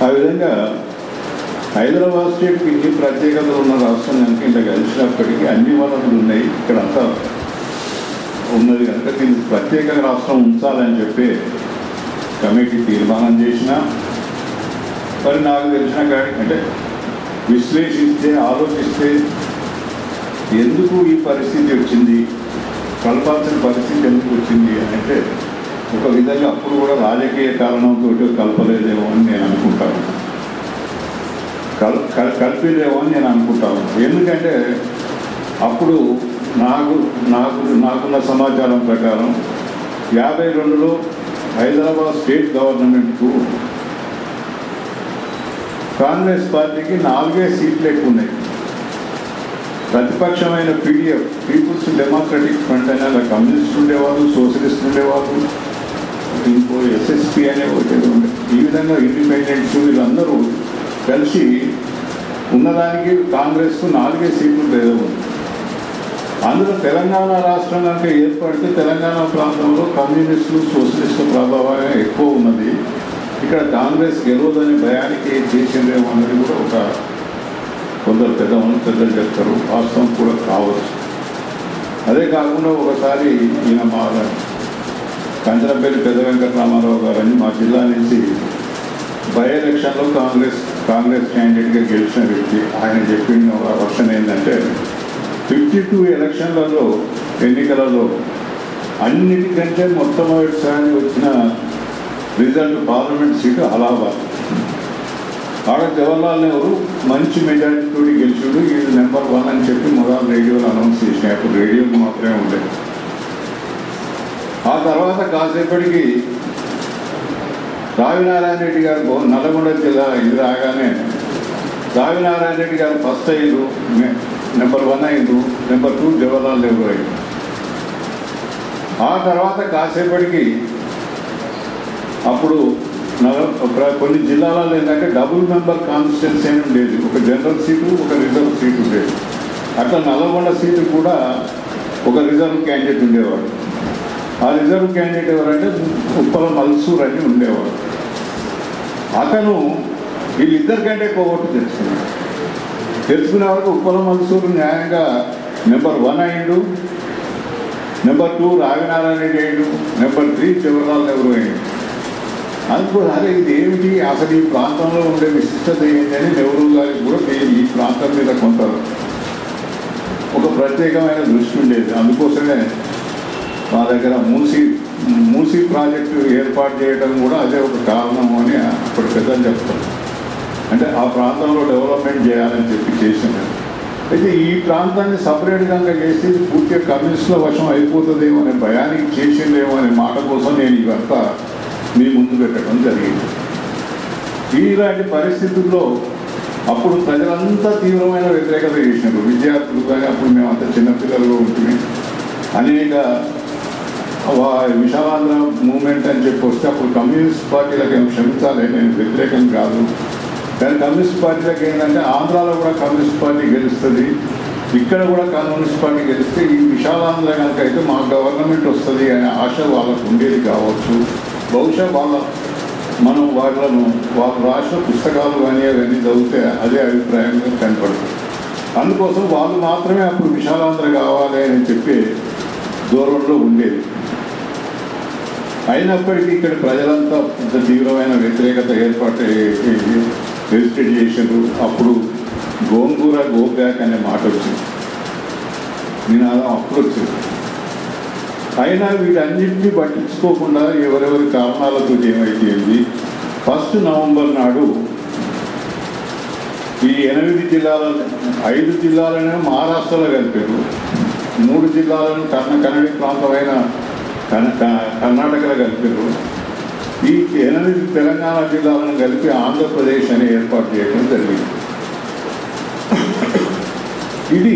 ఆ విధంగా హైదరాబాద్ స్టేట్కి ఇన్ని ప్రత్యేకతలు ఉన్న రాష్ట్రం కనుక ఇంత కలిసినప్పటికీ అన్ని వనరులు ఉన్నాయి, ఇక్కడ అంతా ఉన్నది కనుక దీనికి ప్రత్యేక రాష్ట్రం ఉంచాలని చెప్పి కమిటీ తీర్మానం చేసిన. మరి నాకు తెలిసిన కాడి అంటే విశ్లేషిస్తే ఆలోచిస్తే ఎందుకు ఈ పరిస్థితి వచ్చింది, కలపాల్సిన పరిస్థితి ఎందుకు వచ్చింది అని అంటే ఒక విధంగా అప్పుడు కూడా రాజకీయ కారణంతో కలపలేదేమో అని నేను అనుకుంటాను, కలిపేదేమో అని నేను అనుకుంటాను. ఎందుకంటే అప్పుడు నాకున్న సమాచారం ప్రకారం 52లో హైదరాబాద్ స్టేట్ గవర్నమెంట్కు కాంగ్రెస్ పార్టీకి 4 సీట్లు ఎక్కువ ఉన్నాయి. ప్రతిపక్షమైన పీడిఎఫ్ పీపుల్స్ డెమోక్రటిక్ ఫ్రంట్ అనే అలా కమ్యూనిస్ట్ ఉండేవాళ్ళు, సోషలిస్ట్ ఉండేవాళ్ళు, ఇంకో ఎస్ఎస్పి అనే ఒకటి ఉండే. ఈ విధంగా ఇండిపెండెంట్స్ వీళ్ళందరూ కలిసి ఉన్నదానికి కాంగ్రెస్కు 4 సీట్లు లేదు. అందులో తెలంగాణ రాష్ట్రం కనుక ఏర్పడితే తెలంగాణ ప్రాంతంలో కమ్యూనిస్టులు సోషలిస్టు ప్రభావం ఎక్కువ ఉన్నది, ఇక్కడ కాంగ్రెస్ గెలవదనే భయానికి చేసిందేమో అన్నది కూడా ఒక కొందరు పెద్దలు చెప్తారు, వాస్తవం కూడా కావచ్చు. అదే కాకుండా ఒకసారి ఈయన మా కంచనపల్లి పెద్ద వెంకటరామారావు గారని మా జిల్లా నుంచి బై ఎలక్షన్లో కాంగ్రెస్ క్యాండిడేట్గా గెలిచిన వ్యక్తి, ఆయన చెప్పిన ఒక వర్షన్ ఏంటంటే 52 ఎన్నికలలో అన్నిటికంటే మొట్టమొదటిసారి వచ్చిన రిజల్ట్ పార్లమెంట్ సీటు అలహాబాద్. ఆడ జవహర్లాల్ నెహ్రూ మంచి మెజారిటీతో గెలిచాడు, ఇది నెంబర్ 1 అని చెప్పి మొదలు రేడియోలో అనౌన్స్ చేసినాయి. అప్పుడు రేడియోకి మాత్రమే ఉండేది. ఆ తర్వాత కాసేపటికి రావినారాయణ రెడ్డి గారు నల్గొండ జిల్లా ఇది రాగానే రావినారాయణ రెడ్డి గారు ఫస్ట్ అయ్యారు, నెంబర్ 1 అయ్యారు, నెంబర్ 2 జవహర్లాల్ నెహ్రూ అయ్యారు. ఆ తర్వాత కాసేపటికి అప్పుడు కొన్ని జిల్లాలలో ఏంటంటే డబుల్ మెంబర్ కాన్స్టిట్యున్సీ అని ఉండేది, ఒక జనరల్ సీటు ఒక రిజర్వ్ సీటు ఉండేది. అట్లా నల్గొండ సీటు కూడా ఒక రిజర్వ్ క్యాండిడేట్ ఉండేవాడు. ఆ రిజర్వ్ క్యాండిడేట్ ఎవరంటే ఉప్పల మల్సూర్ అని ఉండేవాడు. అతను వీళ్ళిద్దరి కంటే కోవట్టు తెలుసుకునే వరకు ఉప్పల మల్సూర్ న్యాయంగా నెంబర్ 1 అయ్యిండు, నెంబర్ 2 రావినారాయణ రెడ్డి అయ్యిండు, నెంబర్ 3 జవహర్లాల్ నెహ్రూ అయ్యిండు. అందుకు అదే ఇది ఏమిటి అసలు ఈ ప్రాంతంలో ఉండే విశిష్టత ఏంటని నెహ్రూ గారికి కూడా ఈ ప్రాంతం మీద కొంత ఒక ప్రత్యేకమైన దృష్టి ఉండేది. అందుకోసమే మా దగ్గర మూసీ ప్రాజెక్టు ఏర్పాటు చేయడం కూడా అదే ఒక కారణం అని అప్పుడు పెద్దలు చెప్తారు. అంటే ఆ ప్రాంతంలో డెవలప్మెంట్ చేయాలని చెప్పి చేసింది. అయితే ఈ ప్రాంతాన్ని సపరేట్గా చేసి పూర్తిగా కమ్యూనిస్టుల వశం అయిపోతుందేమో అనే భయానికి చేసిందేమో అనే మాట కోసం నేను ఇవంతా మీ ముందు పెట్టడం జరిగింది. ఇలాంటి పరిస్థితుల్లో అప్పుడు ప్రజలంతా తీవ్రమైన వ్యతిరేకత చేసినారు. విద్యార్థులు కానీ అప్పుడు మేమంతా చిన్నపిల్లలుగా ఉంటుంది. అనేక విశాలాంధ్ర మూమెంట్ అని చెప్పి వస్తే అప్పుడు కమ్యూనిస్ట్ పార్టీలకు ఏం క్షమించాలి, నేను వ్యతిరేకం కాదు. కానీ కమ్యూనిస్ట్ పార్టీలకు ఏంటంటే ఆంధ్రాలో కూడా కమ్యూనిస్ట్ పార్టీ గెలుస్తుంది, ఇక్కడ కూడా కమ్యూనిస్ట్ పార్టీ గెలిస్తే ఈ విశాలాంధ్ర కనుక అయితే మా గవర్నమెంట్ వస్తుంది అనే ఆశ వాళ్ళకు ఉండేది కావచ్చు. బహుశా మనం వాళ్ళ రాష్ట్ర పుస్తకాలు కానీ అవన్నీ చదివితే అదే అభిప్రాయంగా కనపడుతుంది. అందుకోసం వాళ్ళు మాత్రమే అప్పుడు విశాలాంధ్ర కావాలి అని చెప్పి దూరంలో ఉండేది. అయినప్పటికీ ఇక్కడ ప్రజలంతా ఇంత తీవ్రమైన వ్యతిరేకత రిజిస్టర్ చేశారు. అప్పుడు గోంగూర గోబ్యాక్ అనే మాట వచ్చింది, నినాదం అప్పుడు వచ్చింది. అయినా వీటన్నింటినీ పట్టించుకోకుండా ఎవరెవరి కారణాలతో ఏమైపోయింది 1 నవంబర్ నాడు ఈ 8 జిల్లాలను 5 జిల్లాలను మహారాష్ట్రలో కలిపారు, 3 జిల్లాలను కన్నడి ప్రాంతమైన కర్ణాటకలో కలిపారు. ఈ 8 తెలంగాణ జిల్లాలను కలిపి ఆంధ్రప్రదేశ్ అని ఏర్పాటు చేయడం జరిగింది. ఇది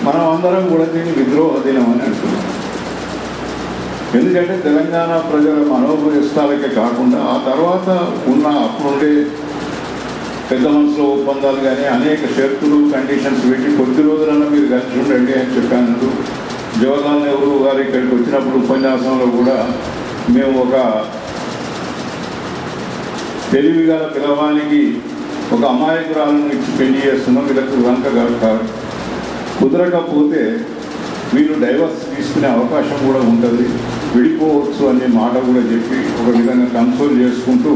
మనం అందరం కూడా దీన్ని విద్రోహ దినం అని అంటున్నాం. ఎందుకంటే తెలంగాణ ప్రజల మనోభవిష్టాలకే కాకుండా ఆ తర్వాత ఉన్న అప్పుడుండే పెద్ద మనసులో ఒప్పందాలు కానీ అనేక షరతులు కండిషన్స్ పెట్టి కొద్ది రోజులన్నా మీరు కలిసి ఉండండి అని చెప్పాను. జవహర్లాల్ నెహ్రూ గారు ఇక్కడికి వచ్చినప్పుడు ఉపన్యాసంలో కూడా మేము ఒక తెలివిగా పిలవానికి ఒక అమాయకురాలను ఇచ్చి పెళ్లి చేస్తున్నాం, వీళ్ళకు కనుక కుదరకపోతే వీళ్ళు డైవర్స్ తీసుకునే అవకాశం కూడా ఉంటుంది, విడిపోవచ్చు అనే మాట కూడా చెప్పి ఒక విధంగా కన్సోల్ చేసుకుంటూ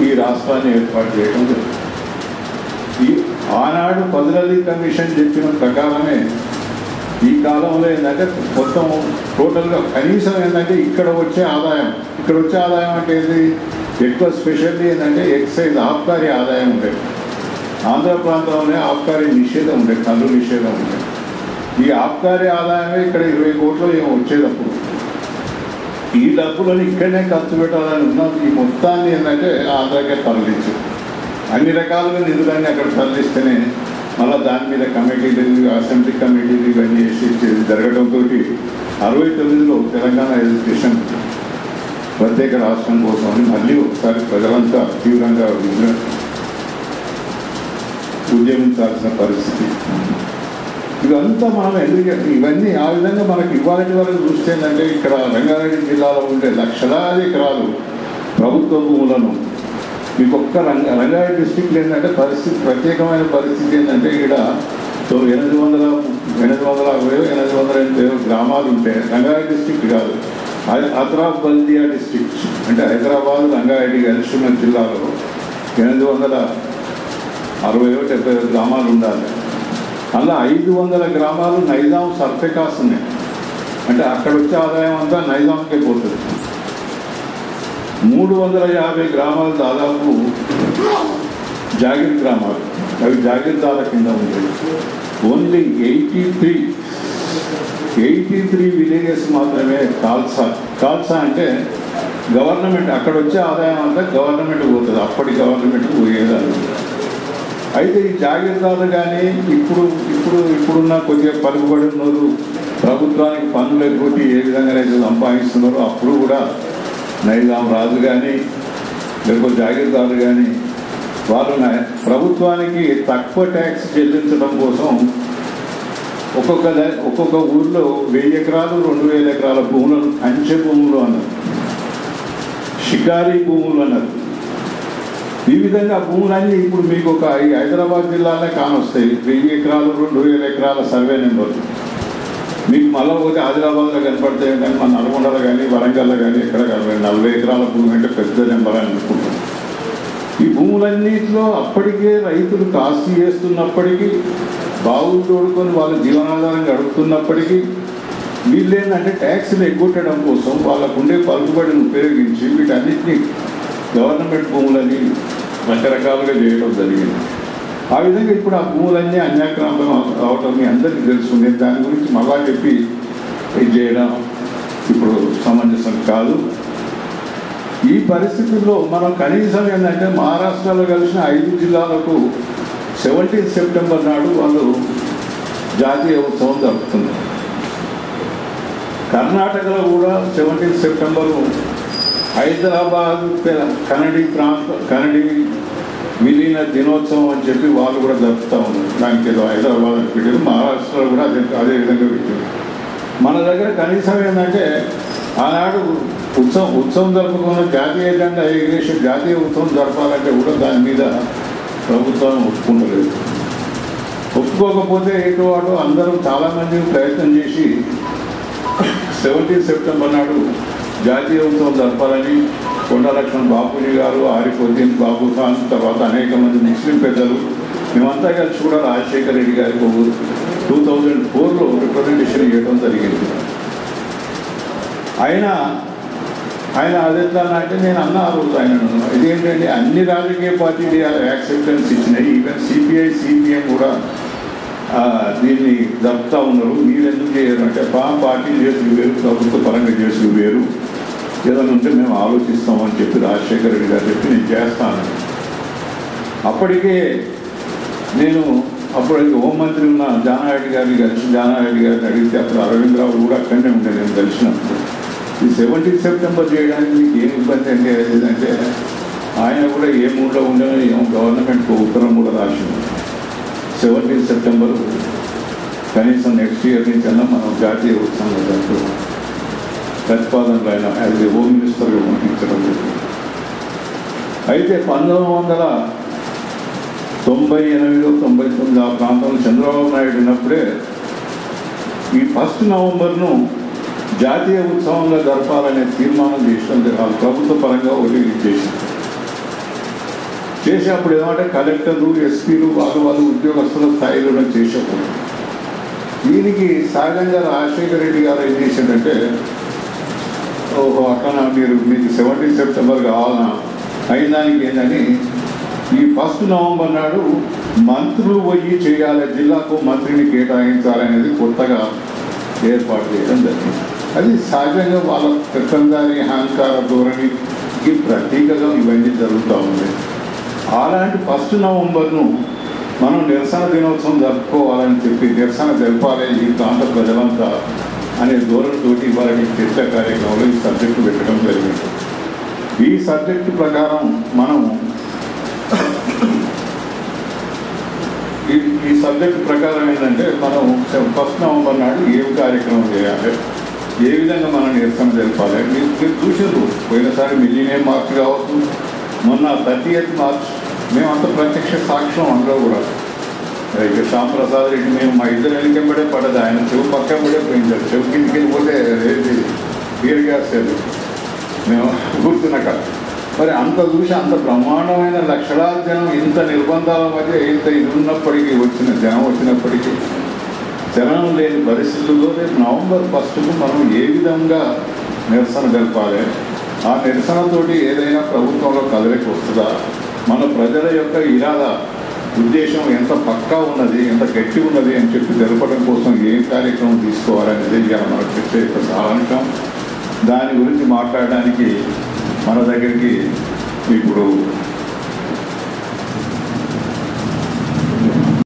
ఈ రాష్ట్రాన్ని ఏర్పాటు చేయడం జరిగింది. ఈ ఆనాడు పదులది కమిషన్ చెప్పిన ప్రకారమే ఈ కాలంలో ఏంటంటే మొత్తం టోటల్గా కనీసం ఏంటంటే ఇక్కడ వచ్చే ఆదాయం అంటే ఏంటి, ఎక్కువ స్పెషల్లీ ఏంటంటే ఎక్సైజ్ ఆబ్కారీ ఆదాయం ఉండేది. ఆంధ్ర ప్రాంతంలోనే ఆబ్కారీ నిషేధం ఉండేది, కళ్ళు నిషేధం ఉండేది. ఈ ఆబ్కారీ ఆదాయమే ఇక్కడ 20 కోట్లు ఏమో వచ్చేటప్పుడు ఈ డబ్బులను ఇక్కడనే ఖర్చు పెట్టాలని ఉన్నాం. ఈ మొత్తాన్ని ఏంటంటే ఆంధ్రాకే తరలించు, అన్ని రకాలుగా నిధులన్నీ అక్కడ తరలిస్తేనే మళ్ళీ దాని మీద కమిటీలు, అసెంబ్లీ కమిటీలు ఇవన్నీ వేసి జరగడంతో 69లో తెలంగాణ ఎడ్యుకేషన్ ప్రత్యేక రాష్ట్రం కోసం అని మళ్ళీ ఒకసారి ప్రజలంతా తీవ్రంగా ఉద్యమించాల్సిన పరిస్థితి. ఇదంతా మనం ఇవన్నీ ఆ విధంగా మనకి ఇవాళ వరకు చూస్తే ఏంటంటే ఇక్కడ రంగారెడ్డి జిల్లాలో ఉండే లక్షలాది ఎకరాలు ప్రభుత్వ భూములను మీకు ఒక్క రంగారెడ్డి డిస్టిక్లో ఏంటంటే పరిస్థితి ప్రత్యేకమైన పరిస్థితి ఏంటంటే ఇక్కడ 880 గ్రామాలు ఉంటే రంగారెడ్డి డిస్టిక్ట్ కాదు, అత్రాఫ్ బల్దియా డిస్టిక్ట్ అంటే హైదరాబాద్ రంగారెడ్డి కలిసి ఉన్న జిల్లాలో 860-70 గ్రామాలు ఉండాలి. అలా 500 గ్రామాలు నైజాం సర్ఫేకాస్ ఉన్నాయి. అంటే అక్కడ వచ్చే ఆదాయం అంతా నైజాంకే పోతుంది. 350 గ్రామాలు దాదాపు జాగిర్ గ్రామాలు, అవి జాగీర్దారుల కింద ఉంటాయి. ఓన్లీ 83 విలేజెస్ మాత్రమే కాల్సా అంటే గవర్నమెంట్, అక్కడ వచ్చే ఆదాయం అంతా గవర్నమెంట్ పోతుంది, అప్పటి గవర్నమెంట్ పోయేదాన్ని. అయితే ఈ జాగీర్దారులు కానీ ఇప్పుడున్న కొద్దిగా పలుకుబడి ఉన్నారు, ప్రభుత్వానికి పన్నులు ఎగ్గొట్టి ఏ విధంగా అయితే సంపాదిస్తున్నారో అప్పుడు కూడా నైజాం రాజు కానీ లేకపోతే జాగీర్దారులు కానీ వాళ్ళు ప్రభుత్వానికి తక్కువ ట్యాక్స్ చెల్లించడం కోసం ఒక్కొక్క ఊర్లో 1000 ఎకరాలు 2000 ఎకరాల భూములను అంచె భూములు అన్నారు, షికారీ భూములు అన్నారు. ఈ విధంగా భూములన్నీ ఇప్పుడు మీకు ఒక హైదరాబాద్ జిల్లాలోనే కానొస్తాయి. 1000 ఎకరాలు 2000 ఎకరాల సర్వే నెంబర్లు మీకు మళ్ళీ ఒకటి ఆదిలాబాద్లో కనపడతాయి, కానీ మన నల్గొండలో కానీ వరంగల్లో కానీ ఎక్కడ కనపడి 40 ఎకరాల భూమి అంటే పెద్ద నెంబర్ అని అనుకుంటాం. ఈ భూములన్నింటిలో అప్పటికే రైతులు కాస్త చేస్తున్నప్పటికీ, బావులు తోడుకొని వాళ్ళ జీవనాధారం గడుపుతున్నప్పటికీ వీళ్ళు ఏంటంటే ట్యాక్స్లు ఎగ్గొట్టడం కోసం వాళ్ళకు ఉండే పలుకుబడిని ఉపయోగించి వీటన్నిటినీ గవర్నమెంట్ భూములని రకరకాలుగా చేయడం జరిగింది. ఆ విధంగా ఇప్పుడు ఆ భూములన్నీ అన్యాక్రాంతం అవటం మీ అందరికీ తెలుసు. నేను దాని గురించి మళ్ళా చెప్పి ఇది చేయడం ఇప్పుడు సమంజసం కాదు. ఈ పరిస్థితుల్లో మనం కనీసం ఏంటంటే మహారాష్ట్రలో కలిసిన 5 జిల్లాలకు 17 సెప్టెంబర్ నాడు వాళ్ళు జాతీయ ఉత్సవం జరుపుతున్నారు. కర్ణాటకలో కూడా 17 సెప్టెంబరు హైదరాబాద్ కన్నడి విలీన దినోత్సవం అని చెప్పి వాళ్ళు కూడా జరుపుతూ ఉన్నారు. దానికి ఏదో హైదరాబాద్ అని పెట్టారు, మహారాష్ట్రలో కూడా అదే విధంగా పెట్టారు. మన దగ్గర కనీసం ఏంటంటే ఆనాడు ఉత్సవం జరుపుకున్న జాతీయ జెండా ఎగిరేసి జాతీయ ఉత్సవం జరపాలంటే కూడా దాని మీద ప్రభుత్వం ఒప్పుకుంటలేదు. ఒప్పుకోకపోతే ఏటో వాడు అందరూ చాలామంది ప్రయత్నం చేసి 17 సెప్టెంబర్ నాడు జాతీయ ఉత్సవం జరపాలని కొండలక్ష్మణ్ బాపూజీ గారు, ఆరిఫుద్దీన్ బాబు ఖాన్, తర్వాత అనేక మంది ముస్లిం పెద్దలు మేమంతా కలిసి కూడా రాజశేఖర రెడ్డి గారికి 2004లో రిప్రజెంటేషన్ ఇవ్వడం జరిగింది. ఆయన అది ఎట్లా అంటే నేను అన్న ఆ రోజు ఆయన ఇదేంటంటే అన్ని రాజకీయ పార్టీలు యాక్సెప్టెన్స్ ఇచ్చినాయి, ఈవెన్ సిపిఐ సిపిఎం కూడా దీన్ని జరుపుతూ ఉన్నారు, మీరు ఎందుకు చేయరు అంటే పార్టీలు చేసులు వేరు, ప్రభుత్వ పరంగా చేసులు వేరు, ఏదైనా ఉంటే మేము ఆలోచిస్తామని చెప్పి రాజశేఖర రెడ్డి గారు చెప్పి నేను చేస్తాను. అప్పటికే నేను హోంమంత్రి ఉన్న జానారెడ్డి గారిని అడిగితే అప్పుడు అరవిందరావు కూడా అక్కడనే ఉండే నేను కలిసినప్పుడు ఈ 17 సెప్టెంబర్ చేయడానికి మీకు ఏం ఇబ్బంది అంటే ఏదంటే ఆయన కూడా ఏ మూడ్లో ఉండేనో ఏమో గవర్నమెంట్కు ఉత్తరం కూడా రాసింది 17 సెప్టెంబర్ కనీసం నెక్స్ట్ ఇయర్ నుంచి అన్నా మనం జాతీయ ఉత్సవంలో జరుపుకోవాలి ప్రతిపాదనలు ఆయన యాజ్ ఏ హోమ్ మినిస్టర్గా పంపించడం జరిగింది. అయితే 1998-99 ఆ ప్రాంతంలో చంద్రబాబు నాయుడు ఉన్నప్పుడే ఈ 1 నవంబర్ను జాతీయ ఉత్సవంగా జరపాలనే తీర్మానం చేసిన ప్రభుత్వ పరంగా ఒకటి చేసేప్పుడు ఏమంటే కలెక్టర్లు, ఎస్పీలు వాళ్ళు ఉద్యోగస్తుల స్థాయిలో చేసేప్పుడు దీనికి సహజంగా రాజశేఖర రెడ్డి గారు ఏం చేసిందంటే, ఓహో అట్లా మీకు 17 సెప్టెంబర్ కావాలన్నా అయిదానికి ఏంటని ఈ 1 నవంబర్ నాడు మంత్రులు పోయి చేయాలి, జిల్లాకు మంత్రిని కేటాయించాలనేది కొత్తగా ఏర్పాటు చేయడం జరిగింది. అది సహజంగా వాళ్ళ పెత్తందారి అహంకార ధోరణికి ప్రతీకగా ఇవన్నీ జరుగుతూ ఉంది. అలాంటి 1 నవంబర్ను మనం నిరసన దినోత్సవం జరుపుకోవాలని చెప్పి నిరసన జరపాలి ఈ ప్రాంత ప్రజలంతా అనే ధోరణితోటి వారి చర్చ కార్యక్రమంలో ఈ సబ్జెక్టు పెట్టడం జరిగింది. ఈ సబ్జెక్టు ప్రకారం మనం ఈ సబ్జెక్టు ప్రకారం ఏంటంటే మనం 1 నవంబర్ నాడు ఏం కార్యక్రమం చేయాలి, ఏ విధంగా మనం నిరసన జరపాలి. మీరు చూసారు పోయినసారి మిలియన్ మార్చ్ కావచ్చు, మొన్న 30th మార్చ్ మేమంతా ప్రత్యక్ష సాక్ష్యం అందులో కూడా. ఇక శ్యామ్ ప్రసాద్ రెడ్డి మేము మా ఇద్దరు వెనకెంబడే పడదు, ఆయన చెవు పక్కబడే పోయించారు, చెవు కిందికి వెళ్ళిపోతే ఏది బీర్ గ్యాస్ మేము కూర్చున్నాక. మరి అంత చూసి అంత బ్రహ్మాండమైన లక్షలాది జనం ఇంత నిర్బంధాల మధ్య ఇంత ఇది ఉన్నప్పటికీ జనం వచ్చినప్పటికీ జనం లేని పరిస్థితుల్లో రేపు నవంబర్ 1కు మనం ఏ విధంగా నిరసన జరపాలి, ఆ నిరసనతోటి ఏదైనా ప్రభుత్వంలో కదలికి వస్తుందా, మన ప్రజల యొక్క ఇరాదా ఉద్దేశం ఎంత పక్కా ఉన్నది, ఎంత గట్టి ఉన్నది అని చెప్పి జరపడం కోసం ఏం కార్యక్రమం తీసుకోవాలనేది ఇవాళ మన చర్చ యొక్క సారాంశం. దాని గురించి మాట్లాడడానికి మన దగ్గరికి ఇప్పుడు